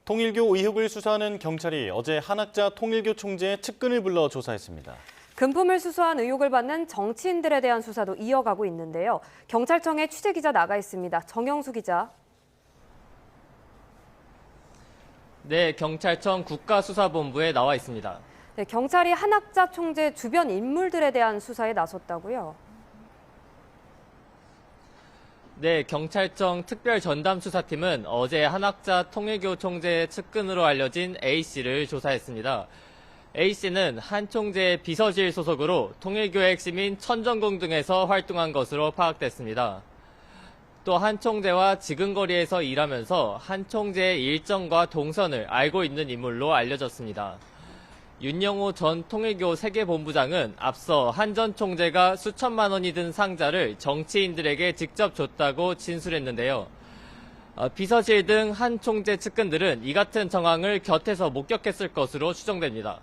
통일교 의혹을 수사하는 경찰이 어제 한학자 통일교 총재의 측근을 불러 조사했습니다. 금품을 수수한 의혹을 받는 정치인들에 대한 수사도 이어가고 있는데요. 경찰청에 취재기자 나가 있습니다. 정영수 기자. 네, 경찰청 국가수사본부에 나와 있습니다. 네, 경찰이 한학자 총재 주변 인물들에 대한 수사에 나섰다고요? 네, 경찰청 특별전담수사팀은 어제 한학자 통일교 총재의 측근으로 알려진 A씨를 조사했습니다. A씨는 한 총재의 비서실 소속으로 통일교의 핵심인 천정궁 등에서 활동한 것으로 파악됐습니다. 또 한 총재와 지근거리에서 일하면서 한 총재의 일정과 동선을 알고 있는 인물로 알려졌습니다. 윤영호 전 통일교 세계본부장은 앞서 한 전 총재가 수천만 원이 든 상자를 정치인들에게 직접 줬다고 진술했는데요. 비서실 등 한 총재 측근들은 이 같은 정황을 곁에서 목격했을 것으로 추정됩니다.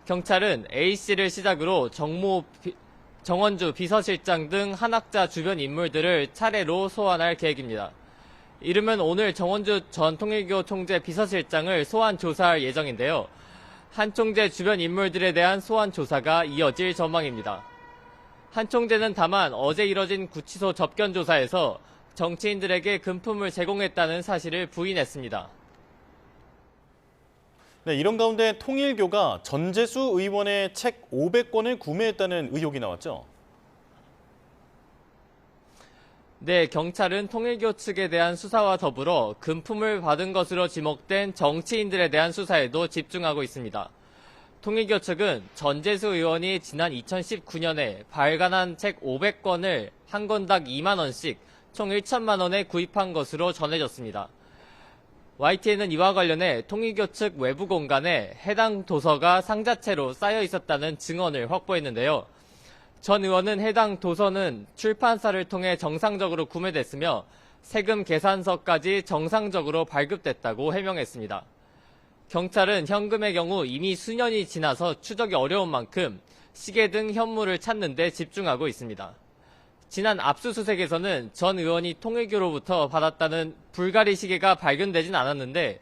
경찰은 A씨를 시작으로 정원주 비서실장 등 한학자 주변 인물들을 차례로 소환할 계획입니다. 이르면 오늘 정원주 전 통일교 총재 비서실장을 소환 조사할 예정인데요. 한 총재 주변 인물들에 대한 소환 조사가 이어질 전망입니다. 한 총재는 다만 어제 이뤄진 구치소 접견 조사에서 정치인들에게 금품을 제공했다는 사실을 부인했습니다. 네, 이런 가운데 통일교가 전재수 의원의 책 500권을 구매했다는 의혹이 나왔죠. 네, 경찰은 통일교 측에 대한 수사와 더불어 금품을 받은 것으로 지목된 정치인들에 대한 수사에도 집중하고 있습니다. 통일교 측은 전재수 의원이 지난 2019년에 발간한 책 500권을 한 권당 2만 원씩 총 1천만 원에 구입한 것으로 전해졌습니다. YTN은 이와 관련해 통일교 측 외부 공간에 해당 도서가 상자채로 쌓여 있었다는 증언을 확보했는데요. 전 의원은 해당 도서는 출판사를 통해 정상적으로 구매됐으며 세금 계산서까지 정상적으로 발급됐다고 해명했습니다. 경찰은 현금의 경우 이미 수년이 지나서 추적이 어려운 만큼 시계 등 현물을 찾는 데 집중하고 있습니다. 지난 압수수색에서는 전 의원이 통일교로부터 받았다는 불가리 시계가 발견되진 않았는데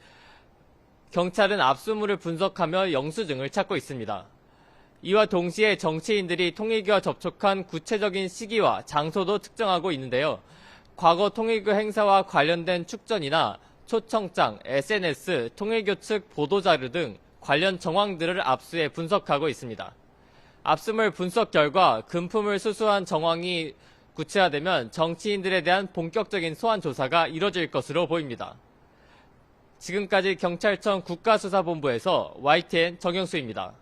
경찰은 압수물을 분석하며 영수증을 찾고 있습니다. 이와 동시에 정치인들이 통일교와 접촉한 구체적인 시기와 장소도 특정하고 있는데요. 과거 통일교 행사와 관련된 축전이나 초청장, SNS, 통일교 측 보도자료 등 관련 정황들을 압수해 분석하고 있습니다. 압수물 분석 결과 금품을 수수한 정황이 구체화되면 정치인들에 대한 본격적인 소환 조사가 이뤄질 것으로 보입니다. 지금까지 경찰청 국가수사본부에서 YTN 정영수입니다.